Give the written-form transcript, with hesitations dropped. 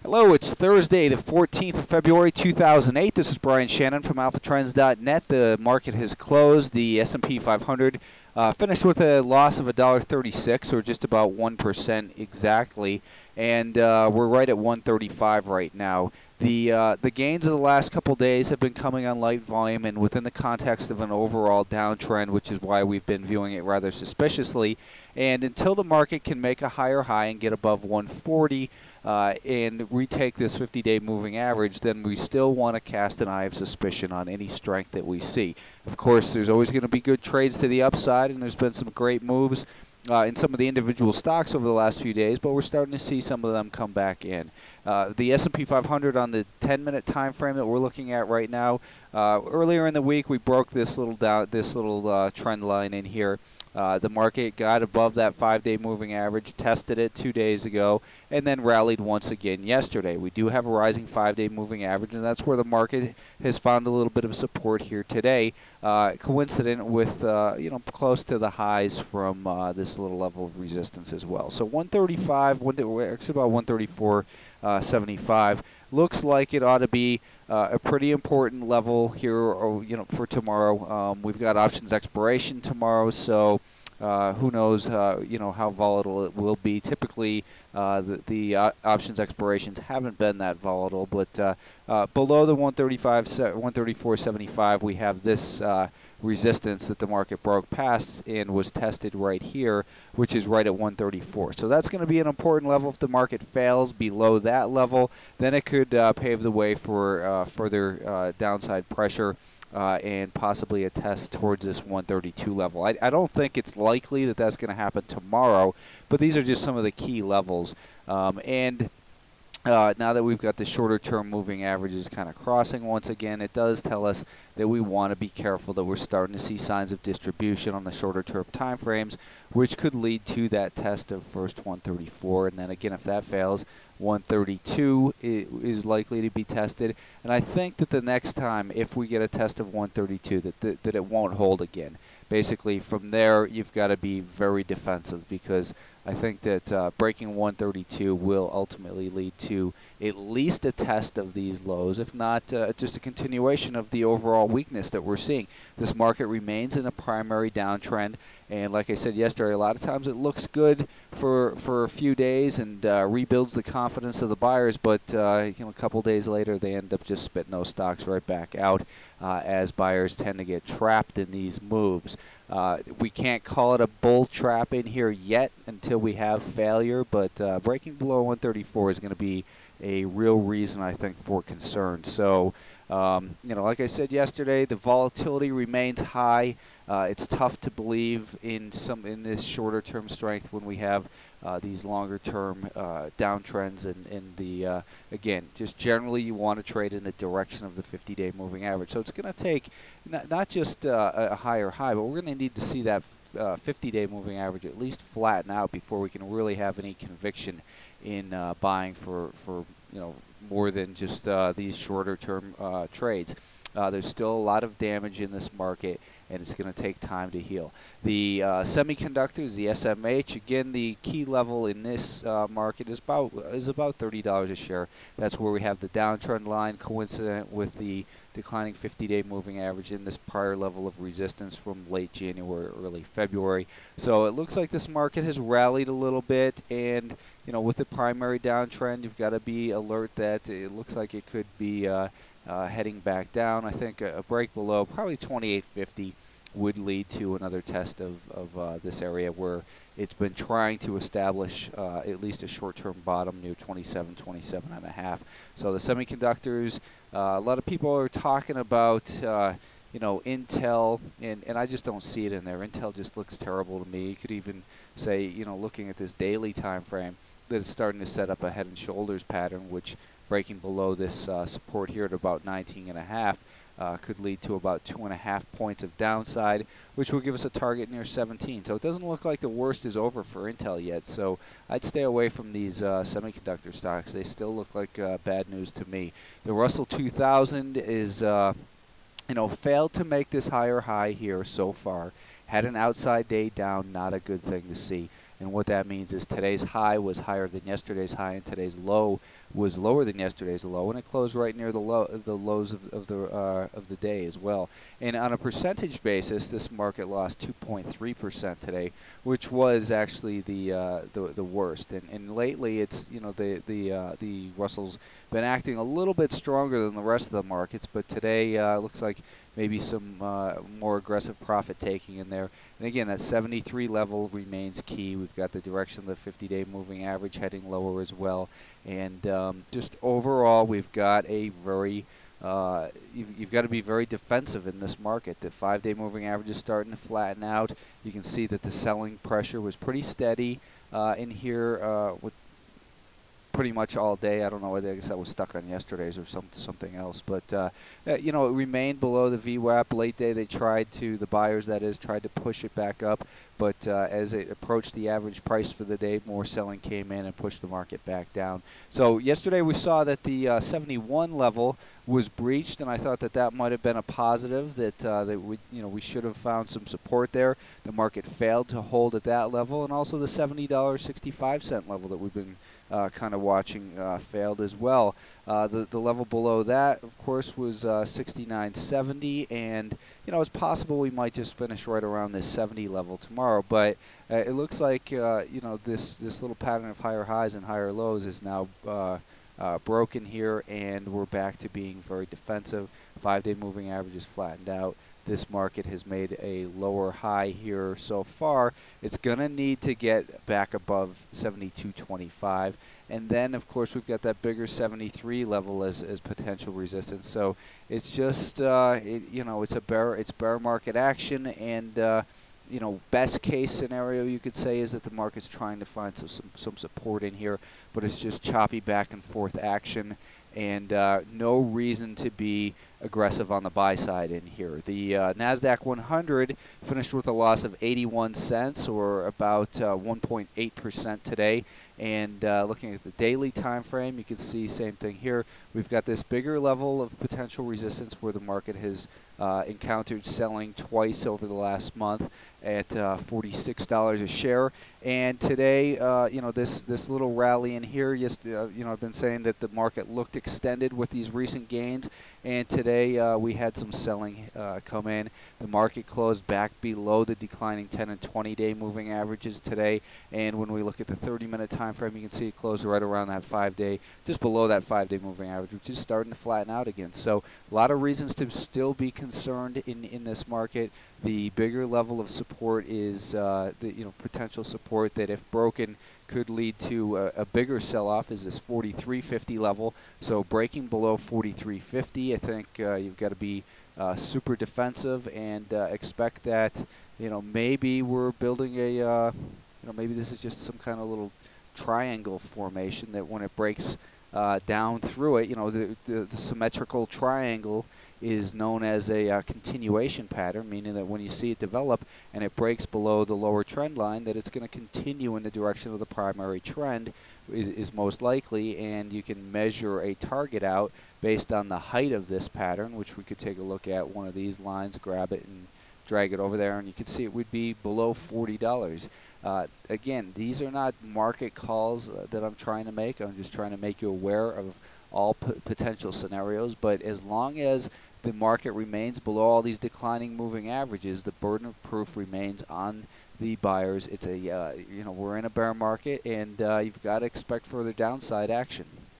Hello, it's Thursday, the 14th of February, 2008. This is Brian Shannon from AlphaTrends.net. The market has closed. The S&P 500 finished with a loss of $1.36, or just about 1% exactly, and we're right at 135 right now. The gains of the last couple days have been coming on light volume and within the context of an overall downtrend, which is why we've been viewing it rather suspiciously. And until the market can make a higher high and get above 140 and retake this 50-day moving average, then we still want to cast an eye of suspicion on any strength that we see. Of course, there's always going to be good trades to the upside, and there's been some great moves in some of the individual stocks over the last few days, but we're starting to see some of them come back in. The S&P 500 on the 10-minute time frame that we're looking at right now. Earlier in the week, we broke this little trend line in here. The market got above that 5-day moving average, tested it 2 days ago, and then rallied once again yesterday. We do have a rising 5-day moving average, and that's where the market has found a little bit of support here today, coincident with close to the highs from this little level of resistance as well. So 135, actually about 134.75 looks like it ought to be a pretty important level here, for tomorrow. We've got options expiration tomorrow, so who knows, how volatile it will be. Typically, the options expirations haven't been that volatile, but below the 134.75, we have this resistance that the market broke past and was tested right here, which is right at 134. So that's going to be an important level. If the market fails below that level, then it could pave the way for further downside pressure and possibly a test towards this 132 level. I don't think it's likely that that's going to happen tomorrow, but these are just some of the key levels. Now that we've got the shorter term moving averages kind of crossing once again, it does tell us that we want to be careful that we're starting to see signs of distribution on the shorter term time frames, which could lead to that test of first 134. And then again, if that fails, 132 is likely to be tested. And I think that the next time, if we get a test of 132, that it won't hold again. Basically, from there, you've got to be very defensive, because I think that breaking 132 will ultimately lead to at least a test of these lows, if not just a continuation of the overall weakness that we're seeing. This market remains in a primary downtrend, and like I said yesterday, a lot of times it looks good for a few days and rebuilds the confidence of the buyers, but a couple days later they end up just spitting those stocks right back out as buyers tend to get trapped in these moves. We can't call it a bull trap in here yet until we have failure, but breaking below 134 is going to be a real reason, I think, for concern. So, like I said yesterday, the volatility remains high. It's tough to believe in this shorter term strength when we have these longer term downtrends, and again, just generally you want to trade in the direction of the 50-day moving average. So it's going to take not just a higher high, but we're going to need to see that 50-day moving average at least flatten out before we can really have any conviction in buying for more than just these shorter term trades. There's still a lot of damage in this market, and it's going to take time to heal. The semiconductors, the SMH, again, the key level in this market is about $30 a share. That's where we have the downtrend line, coincident with the declining 50-day moving average in this prior level of resistance from late January, early February. So it looks like this market has rallied a little bit, and with the primary downtrend, you've got to be alert that it looks like it could be heading back down. I think a break below probably 28.50 would lead to another test of this area where it's been trying to establish at least a short-term bottom near 27.5. So the semiconductors, a lot of people are talking about Intel, and I just don't see it in there. Intel just looks terrible to me. You could even say, looking at this daily time frame, that it's starting to set up a head and shoulders pattern, which breaking below this support here at about 19.5 could lead to about 2.5 points of downside, which will give us a target near 17. So it doesn't look like the worst is over for Intel yet. So I'd stay away from these semiconductor stocks. They still look like bad news to me. The Russell 2000 is, failed to make this higher high here so far. Had an outside day down, not a good thing to see. And what that means is today's high was higher than yesterday's high, and today's low was lower than yesterday's low, and it closed right near the lows of the day as well. And on a percentage basis, this market lost 2.3% today, which was actually the worst. And lately, it's the Russell's been acting a little bit stronger than the rest of the markets, but today looks like maybe some more aggressive profit taking in there. And again, that 73 level remains key. We've got the direction of the 50-day moving average heading lower as well. And just overall, we've got a very you've got to be very defensive in this market. The 5-day moving average is starting to flatten out. You can see that the selling pressure was pretty steady in here with pretty much all day. I don't know, I guess that was stuck on yesterday's or something else. But, it remained below the VWAP. Late day, they tried to, the buyers that is, tried to push it back up. But as it approached the average price for the day, more selling came in and pushed the market back down. So yesterday we saw that the 71 level was breached, and I thought that that might have been a positive, that we should have found some support there. The market failed to hold at that level, and also the $70.65 level that we've been kind of watching failed as well. The level below that, of course, was 69.70, and it's possible we might just finish right around this 70 level tomorrow. But it looks like this little pattern of higher highs and higher lows is now broken here, and we're back to being very defensive. 5-day moving average is flattened out. This market has made a lower high here so far. It's going to need to get back above 72.25. And then, of course, we've got that bigger 73 level as potential resistance. So it's just, it's bear market action. And, best case scenario, you could say, is that the market's trying to find some support in here. But it's just choppy back and forth action. And no reason to be aggressive on the buy side in here. The NASDAQ 100 finished with a loss of 81 cents, or about 1.8% today. And looking at the daily time frame, you can see same thing here. We've got this bigger level of potential resistance where the market has encountered selling twice over the last month at $46 a share. And today, this little rally in here, I've been saying that the market looked extended with these recent gains, and today we had some selling come in. The market closed back below the declining 10 and 20-day moving averages today, and when we look at the 30-minute time frame, you can see it closed right around that 5-day, just below that 5-day moving average, which is starting to flatten out again. So a lot of reasons to still be concerned in this market. The bigger level of support is potential support that, if broken, could lead to a bigger sell-off, is this 43.50 level. So breaking below 43.50, I think you've got to be super defensive and expect that maybe we're building a maybe this is just some kind of little triangle formation that when it breaks down through it, the symmetrical triangle is known as a continuation pattern, meaning that when you see it develop and it breaks below the lower trend line, that it's going to continue in the direction of the primary trend is most likely, and you can measure a target out based on the height of this pattern, which we could take a look at one of these lines, grab it and drag it over there, and you can see it would be below $40. Again, these are not market calls that I'm trying to make. I'm just trying to make you aware of all potential scenarios, but as long as the market remains below all these declining moving averages, the burden of proof remains on the buyers. It's we're in a bear market, and you've got to expect further downside action.